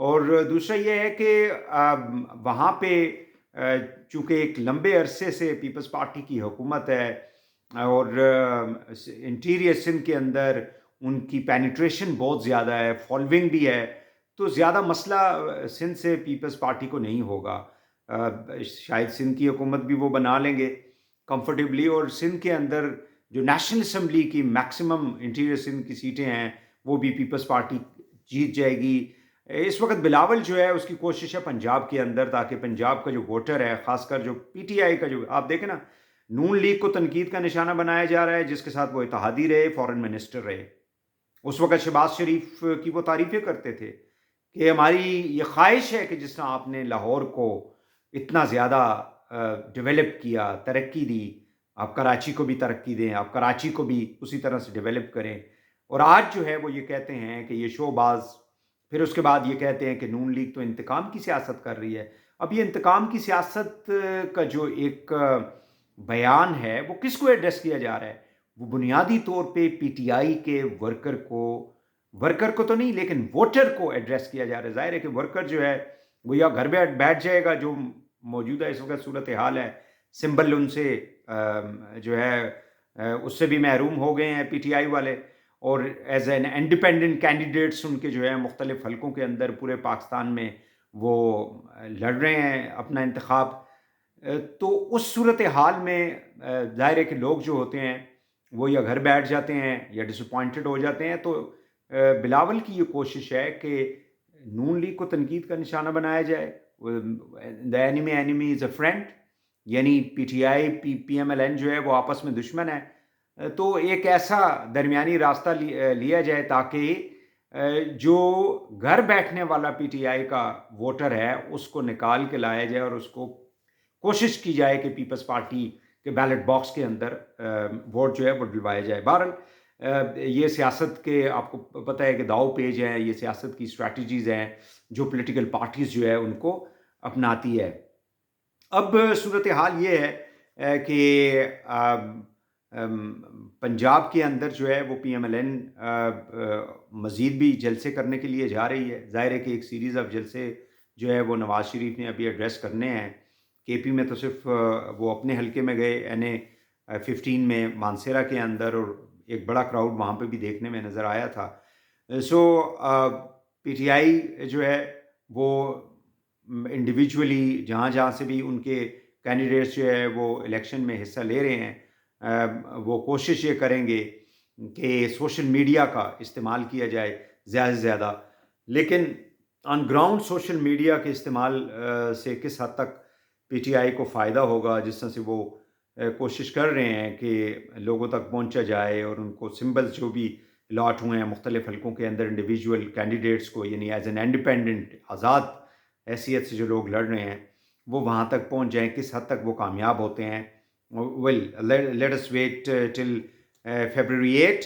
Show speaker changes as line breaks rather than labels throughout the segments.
اور دوسرا یہ ہے کہ وہاں پہ چونکہ ایک لمبے عرصے سے پیپلز پارٹی کی حکومت ہے اور انٹیریئر سندھ کے اندر ان کی پینیٹریشن بہت زیادہ ہے، فالوئنگ بھی ہے، تو زیادہ مسئلہ سندھ سے پیپلز پارٹی کو نہیں ہوگا۔ شاید سندھ کی حکومت بھی وہ بنا لیں گے کمفرٹیبلی، اور سندھ کے اندر جو نیشنل اسمبلی کی میکسیمم انٹیریئر سندھ کی سیٹیں ہیں وہ بھی پیپلز پارٹی جیت جائے گی۔ اس وقت بلاول جو ہے اس کی کوشش ہے پنجاب کے اندر، تاکہ پنجاب کا جو ووٹر ہے، خاص کر جو پی ٹی آئی کا، جو آپ دیکھیں نا، نون لیگ کو تنقید کا نشانہ بنایا جا رہا ہے، جس کے ساتھ وہ اتحادی رہے، فورن منسٹر رہے۔ اس وقت شہباز شریف کی وہ تعریفیں کرتے تھے کہ ہماری یہ خواہش ہے کہ جس طرح آپ نے لاہور کو اتنا زیادہ ڈیولپ کیا، ترقی دی، آپ کراچی کو بھی ترقی دیں، آپ کراچی کو بھی اسی طرح سے ڈیولپ کریں۔ اور آج جو ہے وہ یہ کہتے ہیں کہ یہ شو باز، پھر اس کے بعد یہ کہتے ہیں کہ نون لیگ تو انتقام کی سیاست کر رہی ہے۔ اب یہ انتقام کی سیاست کا جو ایک بیان ہے وہ کس کو ایڈریس کیا جا رہا ہے؟ وہ بنیادی طور پہ پی ٹی آئی کے ورکر کو تو نہیں، لیکن ووٹر کو ایڈریس کیا جا رہا ہے۔ ظاہر ہے کہ ورکر جو ہے وہ یا گھر بیٹھ جائے گا، جو موجودہ اس وقت صورتحال ہے، سمبل ان سے جو ہے اس سے بھی محروم ہو گئے ہیں پی ٹی آئی والے، اور ایز این انڈیپینڈنٹ کینڈیڈیٹس ان کے جو ہے مختلف حلقوں کے اندر پورے پاکستان میں وہ لڑ رہے ہیں اپنا انتخاب۔ تو اس صورتحال میں ظاہر ہے کہ لوگ جو ہوتے ہیں وہ یا گھر بیٹھ جاتے ہیں یا ڈس اپوائنٹڈ ہو جاتے ہیں۔ تو بلاول کی یہ کوشش ہے کہ نون لیگ کو تنقید کا نشانہ بنایا جائے، دا اینیمی از اے فرینڈ، یعنی PTI PMLN جو ہے وہ آپس میں دشمن ہے۔ تو ایک ایسا درمیانی راستہ لیا جائے تاکہ جو گھر بیٹھنے والا پی ٹی آئی کا ووٹر ہے اس کو نکال کے لایا جائے، اور اس کو کوشش کی جائے کہ پیپلز پارٹی کے بیلٹ باکس کے اندر ووٹ جو ہے وہ ڈلوایا جائے۔ بہرحال یہ سیاست کے آپ کو پتہ ہے کہ داؤ پیج ہیں، یہ سیاست کی اسٹریٹجیز ہیں جو پولیٹیکل پارٹیز جو ہے ان کو اپناتی ہے۔ اب صورتحال یہ ہے کہ پنجاب کے اندر جو ہے وہ پی ایم ایل این مزید بھی جلسے کرنے کے لیے جا رہی ہے۔ ظاہر ہے کہ ایک سیریز آف جلسے جو ہے وہ نواز شریف نے ابھی ایڈریس کرنے ہیں۔ کے پی میں تو صرف وہ اپنے حلقے میں گئے این اے 15 میں مانسیرا کے اندر، اور ایک بڑا کراؤڈ وہاں پہ بھی دیکھنے میں نظر آیا تھا۔ سو پی ٹی آئی جو ہے وہ انڈیویجولی جہاں جہاں سے بھی ان کے کینڈیڈیٹس جو ہے وہ الیکشن میں حصہ لے رہے ہیں، وہ کوشش یہ کریں گے کہ سوشل میڈیا کا استعمال کیا جائے زیادہ سے زیادہ۔ لیکن آن گراؤنڈ سوشل میڈیا کے استعمال سے کس حد تک پی ٹی آئی کو فائدہ ہوگا، جس طرح سے وہ کوشش کر رہے ہیں کہ لوگوں تک پہنچا جائے اور ان کو سمبلز جو بھی الاٹ ہوئے ہیں مختلف حلقوں کے اندر انڈیویجول کینڈیڈیٹس کو، یعنی ایز این انڈیپینڈنٹ آزاد حیثیت سے جو لوگ لڑ رہے ہیں وہ وہاں تک پہنچ جائیں، کس حد تک وہ کامیاب ہوتے ہیں۔ Let us wait till February 8۔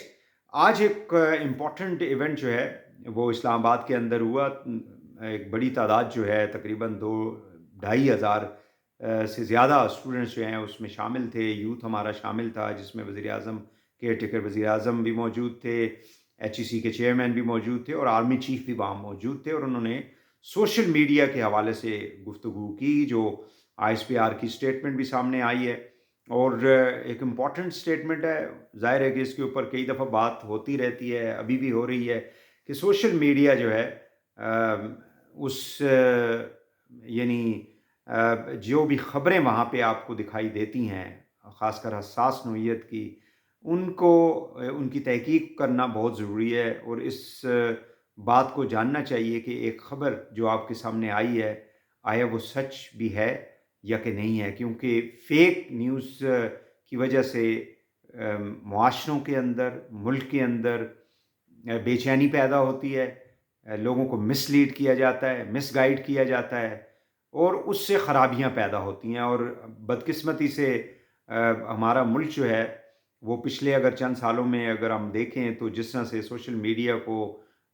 آج ایک امپورٹنٹ ایونٹ جو ہے وہ اسلام آباد کے اندر ہوا۔ ایک بڑی تعداد جو ہے تقریباً 2-2.5 ہزار سے زیادہ اسٹوڈنٹس جو ہیں اس میں شامل تھے، یوتھ ہمارا شامل تھا، جس میں وزیر اعظم کیئر ٹیکر وزیر اعظم بھی موجود تھے، ایچ ای سی کے چیئرمین بھی موجود تھے، اور آرمی چیف بھی وہاں موجود تھے، اور انہوں نے سوشل میڈیا کے حوالے سے گفتگو کی، جو آئی ایس پی آر کی اسٹیٹمنٹ بھی سامنے آئی ہے، اور ایک امپورٹنٹ اسٹیٹمنٹ ہے۔ ظاہر ہے کہ اس کے اوپر کئی دفعہ بات ہوتی رہتی ہے، ابھی بھی ہو رہی ہے، کہ سوشل میڈیا جو ہے اس یعنی جو بھی خبریں وہاں پہ آپ کو دکھائی دیتی ہیں، خاص کر حساس نوعیت کی، ان کو ان کی تحقیق کرنا بہت ضروری ہے، اور اس بات کو جاننا چاہیے کہ ایک خبر جو آپ کے سامنے آئی ہے آیا وہ سچ بھی ہے یا کہ نہیں ہے، کیونکہ فیک نیوز کی وجہ سے معاشروں کے اندر، ملک کے اندر بے چینی پیدا ہوتی ہے، لوگوں کو مس لیڈ کیا جاتا ہے، مس گائیڈ کیا جاتا ہے، اور اس سے خرابیاں پیدا ہوتی ہیں۔ اور بدقسمتی سے ہمارا ملک جو ہے وہ پچھلے اگر چند سالوں میں اگر ہم دیکھیں تو جس طرح سے سوشل میڈیا کو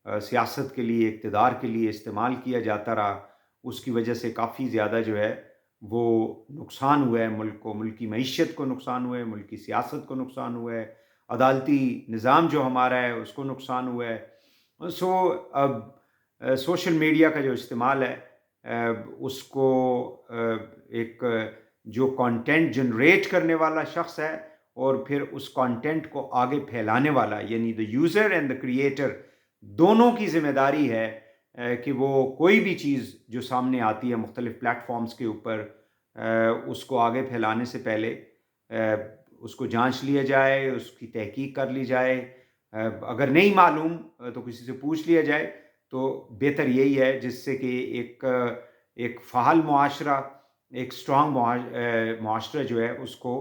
سیاست کے لیے، اقتدار کے لیے استعمال کیا جاتا رہا، اس کی وجہ سے کافی زیادہ جو ہے وہ نقصان ہوا ہے ملک کو، ملک کی معیشت کو نقصان ہوا ہے، ملک کی سیاست کو نقصان ہوا ہے، عدالتی نظام جو ہمارا ہے اس کو نقصان ہوا ہے۔ سو اب سوشل میڈیا کا جو استعمال ہے اس کو ایک جو کانٹینٹ جنریٹ کرنے والا شخص ہے اور پھر اس کانٹینٹ کو آگے پھیلانے والا، یعنی the user and the creator, دونوں کی ذمہ داری ہے کہ وہ کوئی بھی چیز جو سامنے آتی ہے مختلف پلیٹ فارمز کے اوپر، اس کو آگے پھیلانے سے پہلے اس کو جانچ لیا جائے، اس کی تحقیق کر لی جائے، اگر نہیں معلوم تو کسی سے پوچھ لیا جائے، تو بہتر یہی ہے، جس سے کہ ایک فعال معاشرہ، ایک اسٹرانگ معاشرہ جو ہے اس کو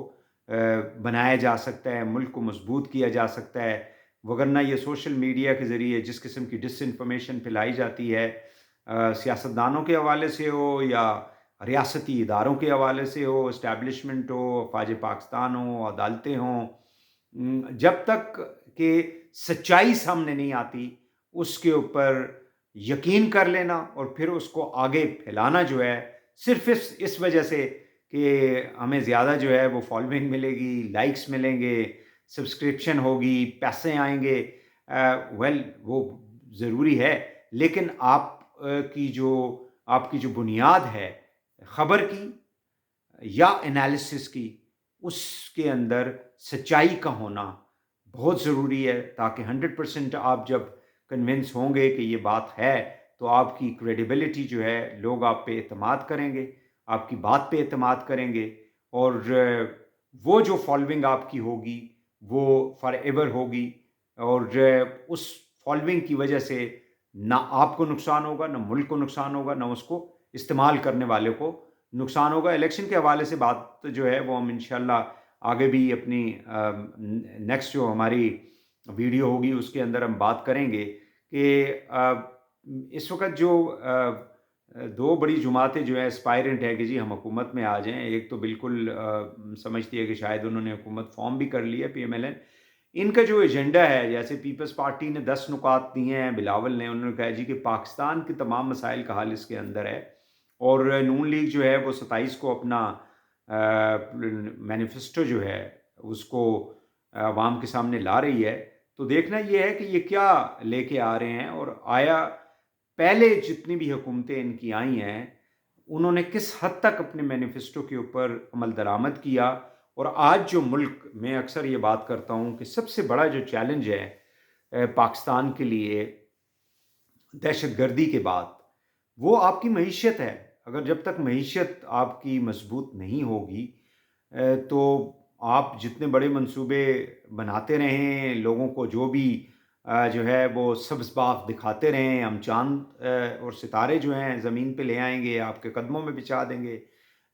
بنایا جا سکتا ہے، ملک کو مضبوط کیا جا سکتا ہے۔ وگرنہ یہ سوشل میڈیا کے ذریعے جس قسم کی ڈس انفارمیشن پھیلائی جاتی ہے، سیاستدانوں کے حوالے سے ہو یا ریاستی اداروں کے حوالے سے ہو، اسٹیبلشمنٹ ہو، افواج پاکستان ہو، عدالتیں ہوں، جب تک کہ سچائی سامنے نہیں آتی اس کے اوپر یقین کر لینا اور پھر اس کو آگے پھیلانا جو ہے، صرف اس وجہ سے کہ ہمیں زیادہ جو ہے وہ فالوئنگ ملے گی، لائکس ملیں گے، سبسکرپشن ہوگی، پیسے آئیں گے، وہ ضروری ہے، لیکن آپ کی جو بنیاد ہے خبر کی یا انالیسس کی، اس کے اندر سچائی کا ہونا بہت ضروری ہے، تاکہ 100% آپ جب کنونس ہوں گے کہ یہ بات ہے تو آپ کی کریڈیبلٹی جو ہے، لوگ آپ پہ اعتماد کریں گے، آپ کی بات پہ اعتماد کریں گے، اور وہ جو فالوئنگ آپ کی ہوگی وہ فار ایور ہوگی، اور اس فالوئنگ کی وجہ سے نہ آپ کو نقصان ہوگا، نہ ملک کو نقصان ہوگا، نہ اس کو استعمال کرنے والے کو نقصان ہوگا۔ الیکشن کے حوالے سے بات جو ہے وہ ہم انشاءاللہ آگے بھی اپنی نیکسٹ جو ہماری ویڈیو ہوگی اس کے اندر ہم بات کریں گے کہ اس وقت جو دو بڑی جماعتیں جو ہیں اسپائرنٹ ہے کہ جی ہم حکومت میں آ جائیں، ایک تو بالکل سمجھتی ہے کہ شاید انہوں نے حکومت فارم بھی کر لی ہے، پی ایم ایل این۔ ان کا جو ایجنڈا ہے، جیسے پیپلز پارٹی نے 10 نکات دیے ہیں، بلاول نے، انہوں نے کہا جی کہ پاکستان کے تمام مسائل کا حل اس کے اندر ہے، اور نون لیگ جو ہے وہ 27 کو اپنا مینیفیسٹو جو ہے اس کو عوام کے سامنے لا رہی ہے۔ تو دیکھنا یہ ہے کہ یہ کیا لے کے آ رہے ہیں، اور آیا پہلے جتنی بھی حکومتیں ان کی آئی ہیں انہوں نے کس حد تک اپنے مینیفیسٹو کے اوپر عمل درآمد کیا۔ اور آج جو ملک، میں اکثر یہ بات کرتا ہوں کہ سب سے بڑا جو چیلنج ہے پاکستان کے لیے دہشت گردی کے بعد، وہ آپ کی معیشت ہے۔ اگر جب تک معیشت آپ کی مضبوط نہیں ہوگی تو آپ جتنے بڑے منصوبے بناتے رہیں، لوگوں کو جو بھی جو ہے وہ سبز باغ دکھاتے رہیں، ہم چاند اور ستارے جو ہیں زمین پہ لے آئیں گے، آپ کے قدموں میں بچھا دیں گے،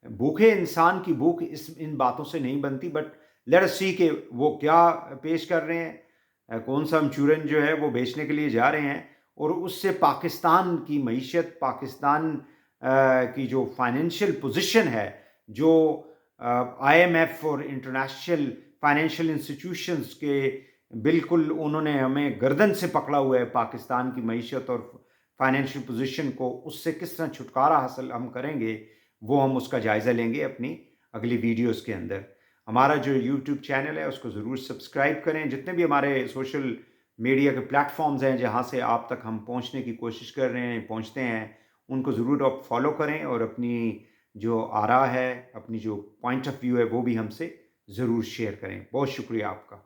بھوکے انسان کی بھوک ان باتوں سے نہیں بنتی۔ بٹ لیٹ اس سی کہ وہ کیا پیش کر رہے ہیں، کون سا منچورین جو ہے وہ بیچنے کے لیے جا رہے ہیں، اور اس سے پاکستان کی معیشت، پاکستان کی جو فائنینشیل پوزیشن ہے، جو آئی ایم ایف اور انٹرنیشنل فائنینشیل انسٹیٹیوشنز کے بالکل انہوں نے ہمیں گردن سے پکڑا ہوا ہے، پاکستان کی معیشت اور فائنینشیل پوزیشن کو، اس سے کس طرح چھٹکارا حاصل ہم کریں گے، وہ ہم اس کا جائزہ لیں گے اپنی اگلی ویڈیوز کے اندر۔ ہمارا جو یوٹیوب چینل ہے اس کو ضرور سبسکرائب کریں، جتنے بھی ہمارے سوشل میڈیا کے پلیٹ فارمز ہیں جہاں سے آپ تک ہم پہنچنے کی کوشش کر رہے ہیں، پہنچتے ہیں، ان کو ضرور آپ فالو کریں، اور اپنی جو آراء ہے، اپنی جو پوائنٹ آف ویو ہے وہ بھی ہم سے ضرور شیئر کریں۔ بہت شکریہ آپ کا۔